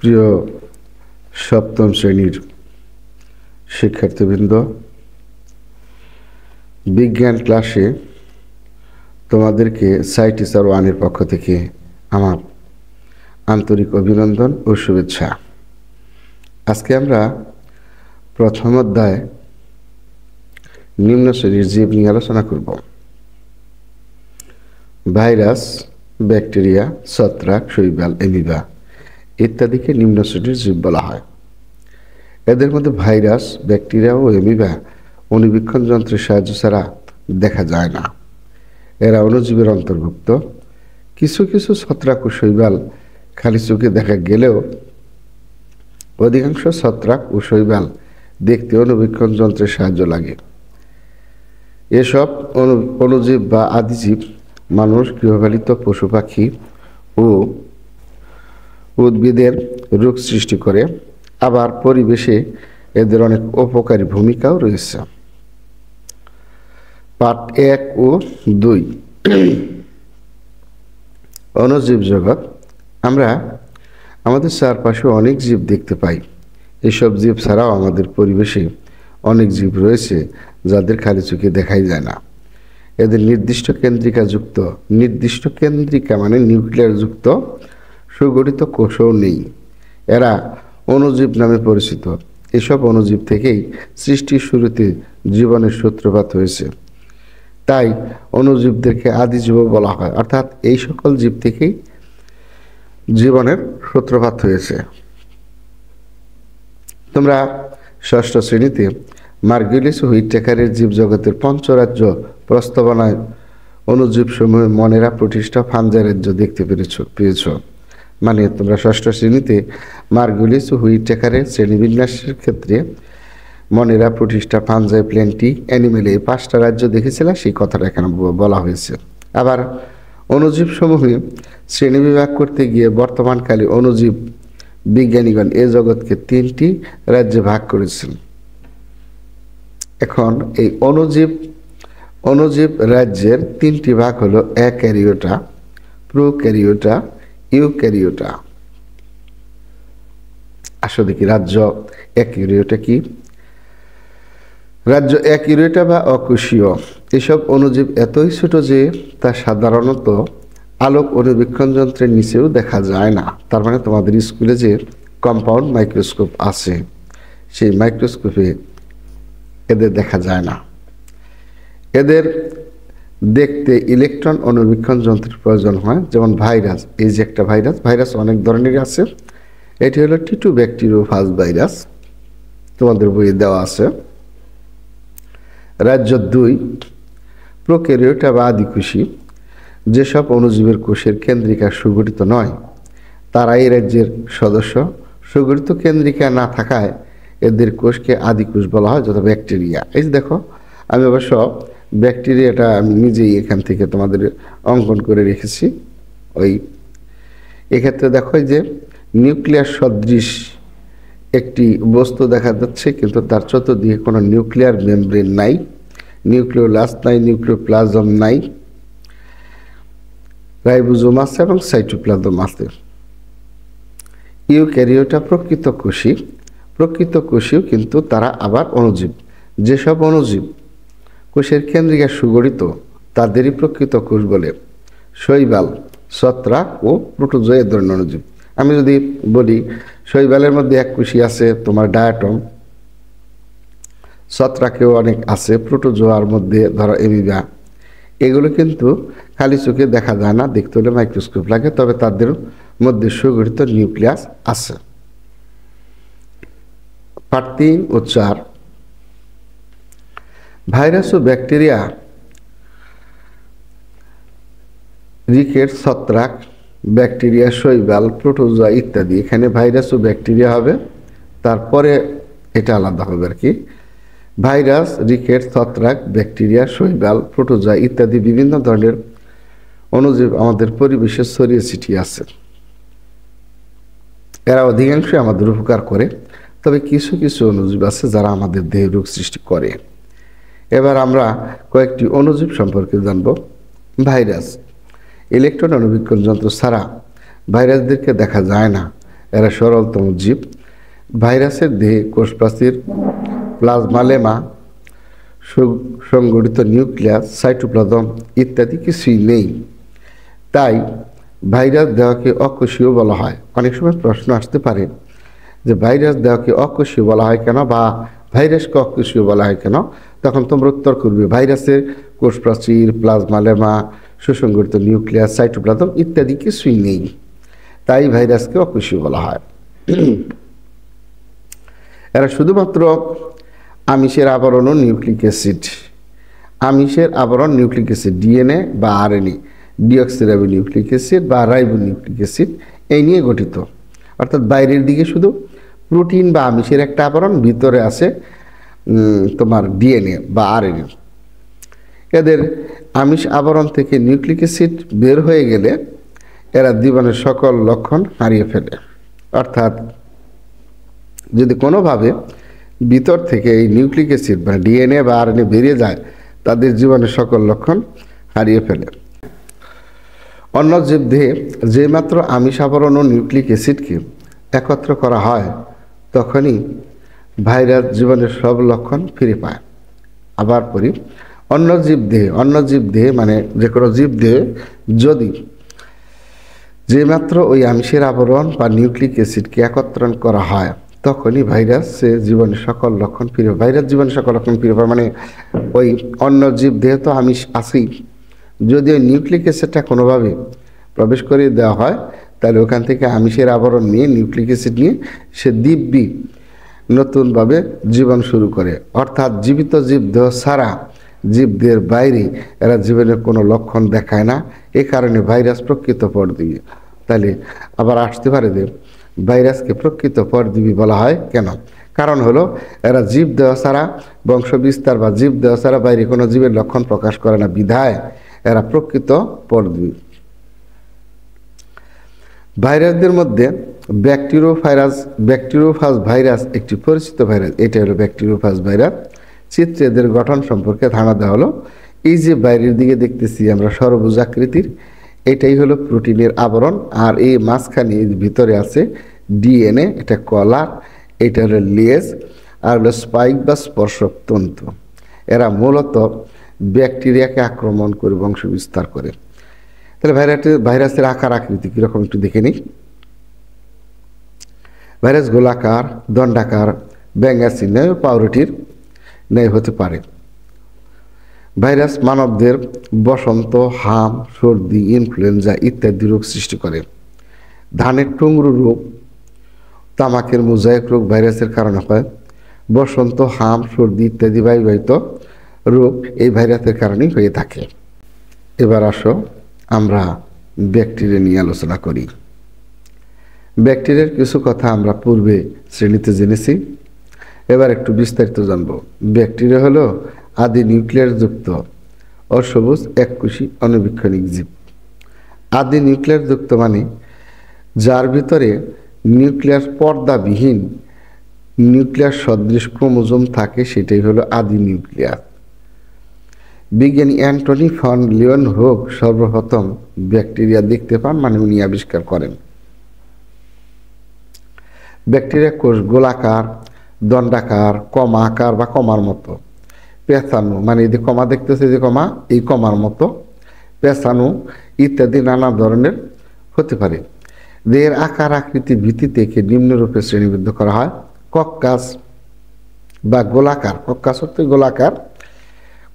প্রিয় সপ্তম শ্রেণীর শিক্ষার্থীবৃন্দ, বিজ্ঞান ক্লাসে তোমাদেরকে সাই টিচার ওয়ানের পক্ষ থেকে আমার আন্তরিক অভিনন্দন ও শুভেচ্ছা। আজকে আমরা প্রথম অধ্যায় নিম্ন শ্রেণীর জীব নিয়ে আলোচনা করব। ভাইরাস, ব্যাকটেরিয়া, ছত্রাক, শৈবাল, অ্যামিবা ইত্যাদিকে নিম্ন শ্রেণীর জীব বলা হয়। এদের মধ্যে ভাইরাস, ব্যাকটেরিয়া ও অ্যামিবা অণুবীক্ষণ যন্ত্রের সাহায্য ছাড়া দেখা যায় না। এরা অণুজীবের অন্তর্ভুক্ত। কিছু কিছু ছত্রাক ও শৈবাল খালি চোখে দেখা গেলেও অধিকাংশ ছত্রাক ও শৈবাল দেখতে অণুবীক্ষণ যন্ত্রের সাহায্য লাগে। এসব অণুজীব বা আদিজীব মানুষ, গৃহপালিত পশু পাখি ও উদ্ভিদের রোগ সৃষ্টি করে। আবার পরিবেশে এদের অনেক উপকারী ভূমিকাও রয়েছে। পাঠ 1 ও 2, অণুজীব জগৎ। আমরা আমাদের চারপাশে অনেক জীব দেখতে পাই। এসব জীব ছাড়াও আমাদের পরিবেশে অনেক জীব রয়েছে যাদের খালি চোখে দেখাই যায় না। এদের নির্দিষ্ট কেন্দ্রিকা মানে নিউক্লিয়ার যুক্ত সুগঠিত কোষও নেই। এরা অণুজীব নামে পরিচিত। এসব অণুজীব থেকেই সৃষ্টির শুরুতে জীবনের সূত্রপাত হয়েছে। তাই অণুজীবদেরকে আদিজীবও বলা হয়, অর্থাৎ এই সকল জীব থেকেই জীবনের সূত্রপাত হয়েছে। তোমরা ষষ্ঠ শ্রেণীতে মার্গুলিস হুইটেকারের জীবজগতের পঞ্চরাজ্য প্রস্তাবনায় অণুজীবসমূহ মনেরা, প্রোটিস্টা, ফাঞ্জাই রাজ্য দেখতে পেয়েছ। মানে তোমরা ষষ্ঠ শ্রেণীতে মার্গুলিস হুইটেকারের শ্রেণীবিন্যাসের ক্ষেত্রে মনেরা, প্রোটিস্টা, ফাঞ্জাই, প্ল্যান্টি, অ্যানিমেলে এই 5টা রাজ্য দেখেছিল, সেই কথাটা এখানে বলা হয়েছে। আবার অণুজীবসমূহে শ্রেণীবিভাগ করতে গিয়ে বর্তমানকালে অণুজীব বিজ্ঞানীগণ এ জগৎকে 3টি রাজ্যে ভাগ করেছেন। এখন এই অণুজীব রাজ্যের 3টি ভাগ হলো অ্যাক্যারিওটা, প্রোক্যারিওটা, ইউক্যারিওটা। আসলে দেখি রাজ্য অ্যাক্যারিওটা কি। রাজ্য অ্যাক্যারিওটা বা অকোষীয়। এসব অণুজীব এতই ছোট যে তা সাধারণত আলোক অণুবীক্ষণ যন্ত্রের নিচেও দেখা যায় না। তার মানে তোমাদের স্কুলে যে কম্পাউন্ড মাইক্রোস্কোপ আছে, সেই মাইক্রোস্কোপে এদের দেখা যায় না। এদের দেখতে ইলেকট্রন অণুবীক্ষণ যন্ত্রের প্রয়োজন হয়। যেমন ভাইরাস, এই যে একটা ভাইরাস অনেক ধরনের আছে। এটি হলো টিটু ব্যাকটেরিওফাজ ভাইরাস, তোমাদের বইয়ে দেওয়া আছে। রাজ্য 2, প্রোক্যারিওটা বা আদিকোষী। যেসব অণুজীবের কোষের কেন্দ্রিকা সুগঠিত নয় তারা এই রাজ্যের সদস্য। সুগঠিত কেন্দ্রিকা না থাকায় এদের কোষকে আদিকোষ বলা হয়, যথা ব্যাকটেরিয়া। এই যে দেখো, আমি অবশ্য ব্যাকটেরিয়াটা আমি নিজেই এখান থেকে তোমাদের অঙ্কন করে রেখেছি। এক্ষেত্রে দেখো যে নিউক্লিয়ার সদৃশ একটি বস্তু দেখা যাচ্ছে, কিন্তু তার চতুর্দিকে কোনো নিউক্লিয়ার মেমব্রেন নাই, নিউক্লিওলাস নাই, নিউক্লিওপ্লাজম নাই, রাইবোজোম আছে এবং সাইটোপ্লাজম আছে। ইউক্যারিওটা প্রকৃত কোষীও, কিন্তু তারা আবার অণুজীব। যেসব অণুজীব কোষের কেন্দ্রিকা সুগঠিত তাদেরই প্রকৃত কোষ বলে। শৈবাল, ছত্রাক ও প্রোটোজোয়া এ ধরনের অণুজীব। আমি যদি বলি, শৈবালের মধ্যে এক কোষী আছে তোমার ডায়াটম, ছত্রাকেও অনেক আছে, প্রোটোজোয়ার মধ্যে ধরো অ্যামিবা। এগুলো কিন্তু খালি চোখে দেখা যায় না, দেখতে হলে মাইক্রোস্কোপ লাগে, তবে তাদের মধ্যে সুগঠিত নিউক্লিয়াস আছে। পাঠ 3 ও 4, ভাইরাস ও ব্যাকটেরিয়া, রিকেট, ছত্রাক, ব্যাকটেরিয়া, শৈবাল, প্রোটোজোয়া ইত্যাদি। এখানে ভাইরাস ও ব্যাকটেরিয়া হবে, তারপরে এটা আলাদা হবে আর কি। ভাইরাস, রিকেট, ছত্রাক, ব্যাকটেরিয়া, শৈবাল, প্রোটোজোয়া ইত্যাদি বিভিন্ন ধরনের অণুজীব আমাদের পরিবেশে ছড়িয়ে ছিটিয়ে আছে। এরা অধিকাংশই আমাদের উপকার করে, তবে কিছু কিছু অণুজীব আছে যারা আমাদের দেহে রোগ সৃষ্টি করে। এবার আমরা কয়েকটি অণুজীব সম্পর্কে জানব। ভাইরাস, ইলেকট্রন অণুবীক্ষণ যন্ত্র ছাড়া ভাইরাসদেরকে দেখা যায় না। এরা সরলতম জীব। ভাইরাসের দেহে কোষপ্রাচীর, প্লাজমা লেমা, সংগঠিত নিউক্লিয়াস, সাইটোপ্লাজম ইত্যাদি কিছুই নেই। তাই ভাইরাস দেহকে অকোষীয় বলা হয়। অনেক সময় প্রশ্ন আসতে পারে যে ভাইরাস দেহকে অকোষীয় বলা হয় কেন, বা ভাইরাসকে অকোষীয় বলা হয় কেন? তখন তোমরা উত্তর করবে ভাইরাসের কোষপ্রাচীর, প্লাজমা লেমা, সুসংগঠিত নিউক্লিয়াস, সাইটোপ্লাজম ইত্যাদি কিছুই নেই, তাই ভাইরাসকে অকোষীয় বলা হয়। এরা শুধুমাত্র আমিষের আবরণ ও নিউক্লিক অ্যাসিড, আমিষের আবরণ নিউক্লিক অ্যাসিড, ডিএনএ বা আরএনএ, ডিঅক্সিরাইবো নিউক্লিক অ্যাসিড বা রাইবো নিউক্লিক অ্যাসিড এই নিয়ে গঠিত। অর্থাৎ বাইরের দিকে শুধু প্রোটিন বা আমিষের একটা আবরণ, ভিতরে আছে তোমার ডিএনএ বা আরএনএ। এদের আমিষ আবরণ থেকে নিউক্লিক অ্যাসিড বের হয়ে গেলে এরা জীবনের সকল লক্ষণ হারিয়ে ফেলে। অর্থাৎ যদি কোনোভাবে ভিতর থেকে এই নিউক্লিক অ্যাসিড বা ডিএনএ বা আরএনএ বেরিয়ে যায়, তাদের জীবনের সকল লক্ষণ হারিয়ে ফেলে। অন্য জীবদেহে যেমাত্র আমিষ আবরণ ও নিউক্লিক অ্যাসিডকে একত্র করা হয়, তখনই ভাইরাস জীবনের সব লক্ষণ ফিরে পায়। আবার পরি, অন্য জীবদেহে মানে যে কোনো জীবদেহে যদি যেমাত্র ওই আমিষের আবরণ বা নিউক্লিক অ্যাসিডকে একত্রণ করা হয়, তখনই ভাইরাসে জীবনের সকল লক্ষণ ফিরে পায়। ভাইরাস জীবনের সকল লক্ষণ ফিরে পায় মানে ওই অন্য জীবদেহে তো আমিষ আছেই, যদি ওই নিউক্লিক অ্যাসিডটা কোনোভাবে প্রবেশ করে দেওয়া হয়, তাহলে ওখান থেকে আমিষের আবরণ নিয়ে, নিউক্লিক অ্যাসিড নিয়ে সে দিব্যি নতুনভাবে জীবন শুরু করে। অর্থাৎ জীবিত জীবদেহ ছাড়া জীবদের বাইরে এরা জীবনের কোনো লক্ষণ দেখায় না। এ কারণে ভাইরাস প্রকৃত পরজীবী। তাহলে আবার আসতে পারে যে ভাইরাসকে প্রকৃত পরজীবী বলা হয় কেন? কারণ হলো এরা জীবদেহ ছাড়া বংশ বিস্তার বা জীবদেহ ছাড়া বাইরে কোনো জীবের লক্ষণ প্রকাশ করে না, বিধায় এরা প্রকৃত পরজীবী। ভাইরাসদের মধ্যে ব্যাকটেরিওফাজ ভাইরাস একটি পরিচিত ভাইরাস। এটা হলো ব্যাকটেরিওফাজ ভাইরাস। চিত্রে এদের গঠন সম্পর্কে ধারণা দেওয়া হলো। এই যে বাইরের দিকে দেখতেছি আমরা সরবুজ আকৃতির, এটাই হলো প্রোটিনের আবরণ, আর এই মাঝখানে ভিতরে আছে ডিএনএ, এটা কলার, এটা হলো লেজ, আর হলো স্পাইক বা স্পর্শক তন্তু। এরা মূলত ব্যাকটেরিয়াকে আক্রমণ করে বংশ বিস্তার করে। তাহলে ভাইরাসের আকার আকৃতি কীরকম একটু দেখে নিই। ভাইরাস গোলাকার, দণ্ডাকার, ব্যাঙ্গাসীন ন্যায় পাউরুটির ন্যায় হতে পারে। ভাইরাস মানবদের বসন্ত, হাম, সর্দি, ইনফ্লুয়েঞ্জা ইত্যাদি রোগ সৃষ্টি করে। ধানের টুংরু রোগ, তামাকের মোজাইক রোগ ভাইরাসের কারণে হয়। বসন্ত, হাম, সর্দি ইত্যাদি বায়ুবাহিত রোগ এই ভাইরাসের কারণেই হয়ে থাকে। এবার আসো আমরা ব্যাকটেরিয়া নিয়ে আলোচনা করি। ব্যাকটেরিয়ার কিছু কথা আমরা পূর্বে শ্রেণীতে জেনেছি, এবার একটু বিস্তারিত জানব। ব্যাকটেরিয়া হলো আদি নিউক্লিয়াস যুক্ত অসবুজ এককোষী অণুবীক্ষণিক জীব। আদি নিউক্লিয়াস যুক্ত মানে যার ভিতরে নিউক্লিয়াস পর্দাবিহীন নিউক্লিয়াস সদৃশ ক্রোমোজোম থাকে, সেটাই হলো আদি নিউক্লিয়াস। বিজ্ঞানী অ্যান্টনি ফন লিওনহোফ সর্বপ্রথম ব্যাকটেরিয়া দেখতে পান, মানে উনি আবিষ্কার করেন। ব্যাকটেরিয়া কোষ গোলাকার, দণ্ডাকার, কমা আকার বা কমার মতো, পেঁচানো মানে এই যে কমা দেখতেছে, যে কমা, এই কমার মতো, পেঁচানো ইত্যাদি নানা ধরনের হতে পারে। দেহের আকার আকৃতির ভিত্তিতে একে নিম্নরূপে শ্রেণীবদ্ধ করা হয়। কক্কাস বা গোলাকার, কক্কাস হচ্ছে গোলাকার।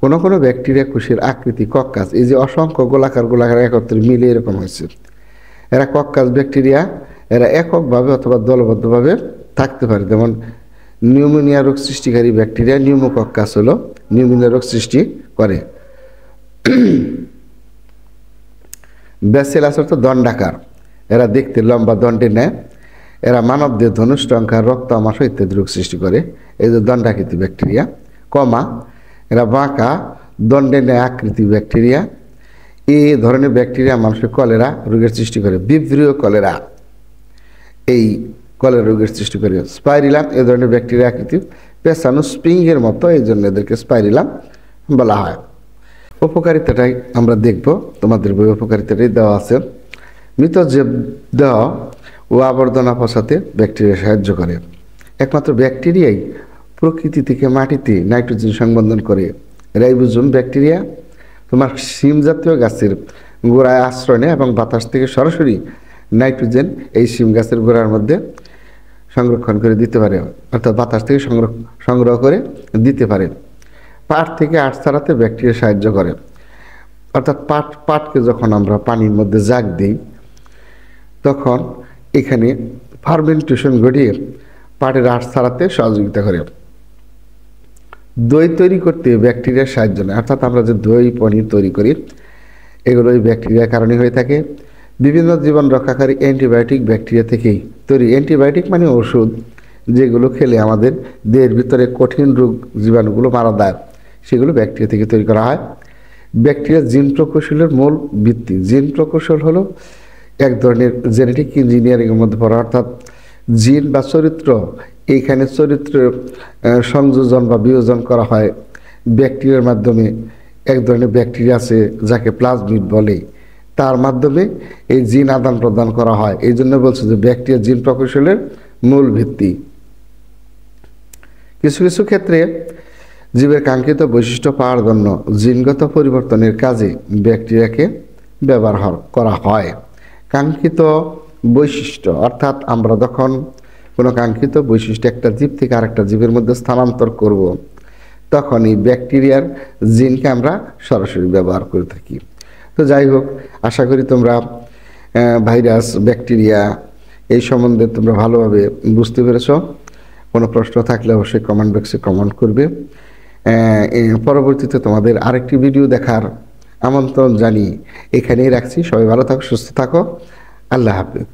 কোনো কোনো ব্যাকটেরিয়া কোষের আকৃতি কক্কাস, এই যে অসংখ্য গোলাকার একত্রে মিলে এরকম হয়েছে, এরা কক্কাস ব্যাকটেরিয়া। এরা এককভাবে অথবা দলবদ্ধভাবে থাকতে পারে। যেমন নিউমোনিয়া রোগ সৃষ্টিকারী ব্যাকটেরিয়া নিউমোকক্কাস হলো নিউমোনিয়া রোগ সৃষ্টি করে। ব্যাসিলাস অর্থ দণ্ডাকার, এরা দেখতে লম্বা দণ্ডের ন্যায়। এরা মানবদের ধনুষ্টঙ্কার, রক্ত আমাশয় ইত্যাদি রোগ সৃষ্টি করে, এই যে দণ্ডাকৃতি ব্যাকটেরিয়া। কমা, এরা বাঁকা দণ্ডের ন্যায় আকৃতি ব্যাকটেরিয়া। এই ধরনের ব্যাকটেরিয়া মানুষের কলেরা রোগের সৃষ্টি করে, ভিব্রিও কলেরা, এই কলেরা রোগের সৃষ্টি করে। স্পাইরিলাম এই ধরনের ব্যাকটেরিয়া আকৃতি পেছানো স্প্রিংয়ের মতো, এই জন্য এদেরকে স্পাইরিলাম বলা হয়। উপকারিতাটাই আমরা দেখব, তোমাদের বই উপকারিতাটাই দেওয়া আছে। মৃত জীবদেহ ও আবর্জনা পচাতে ব্যাকটেরিয়া সাহায্য করে। একমাত্র ব্যাকটেরিয়াই প্রকৃতি থেকে মাটিতে নাইট্রোজেন সংবন্ধন করে। রাইবোজোম ব্যাকটেরিয়া তোমার শিম জাতীয় গাছের গোড়ায় আশ্রয় নেয় এবং বাতাস থেকে সরাসরি নাইট্রোজেন এই শিম গাছের গোড়ার মধ্যে সংরক্ষণ করে দিতে পারে, অর্থাৎ বাতাস থেকে সংগ্রহ করে দিতে পারে। পাট থেকে আঁশ ছাড়াতে ব্যাকটেরিয়া সাহায্য করে, অর্থাৎ পাটকে যখন আমরা পানির মধ্যে জাগ দিই তখন এখানে ফার্মেন্টেশন ঘটিয়ে পাটের আঁশ ছাড়াতে সহযোগিতা করে। দই তৈরি করতে ব্যাকটেরিয়ার সাহায্য নেয়, অর্থাৎ আমরা যে দই পনির তৈরি করি এগুলো এই ব্যাকটেরিয়ার কারণে হয়ে থাকে। বিভিন্ন জীবন রক্ষাকারী অ্যান্টিবায়োটিক ব্যাকটেরিয়া থেকেই তৈরি। অ্যান্টিবায়োটিক মানে ওষুধ, যেগুলো খেলে আমাদের দেহের ভিতরে কঠিন রোগ জীবাণুগুলো মারা দেয়, সেগুলো ব্যাকটেরিয়া থেকে তৈরি করা হয়। ব্যাকটেরিয়া জিন প্রকৌশলের মূল ভিত্তি। জিন প্রকৌশল হলো এক ধরনের জেনেটিক ইঞ্জিনিয়ারিংয়ের মধ্যে পড়া, অর্থাৎ জিন বা চরিত্র, এইখানে চরিত্রের সংযোজন বা বিয়োজন করা হয় ব্যাকটেরিয়ার মাধ্যমে। এক ধরনের ব্যাকটেরিয়া আছে যাকে প্লাজমিড বলে, তার মাধ্যমে এই জিন আদান প্রদান করা হয়। এই জন্য বলছে যে ব্যাকটেরিয়া জিন প্রকৌশলের মূল ভিত্তি। কিছু কিছু ক্ষেত্রে জীবের কাঙ্ক্ষিত বৈশিষ্ট্য পাওয়ার জন্য জিনগত পরিবর্তনের কাজে ব্যাকটেরিয়াকে ব্যবহার করা হয়। কাঙ্ক্ষিত বৈশিষ্ট্য অর্থাৎ আমরা যখন কোনো কাঙ্ক্ষিত বৈশিষ্ট্য একটা জীব থেকে আরেকটা জীবের মধ্যে স্থানান্তর করব, তখন এই ব্যাকটেরিয়ার জিনকে আমরা সরাসরি ব্যবহার করে থাকি। তো যাই হোক, আশা করি তোমরা ভাইরাস, ব্যাকটেরিয়া এই সম্বন্ধে তোমরা ভালোভাবে বুঝতে পেরেছ। কোনো প্রশ্ন থাকলে অবশ্যই কমেন্ট বক্সে কমেন্ট করবে। পরবর্তীতে তোমাদের আরেকটি ভিডিও দেখার আমন্ত্রণ জানিয়ে এখানেই রাখছি। সবাই ভালো থাকো, সুস্থ থাকো। আল্লাহ হাফেজ।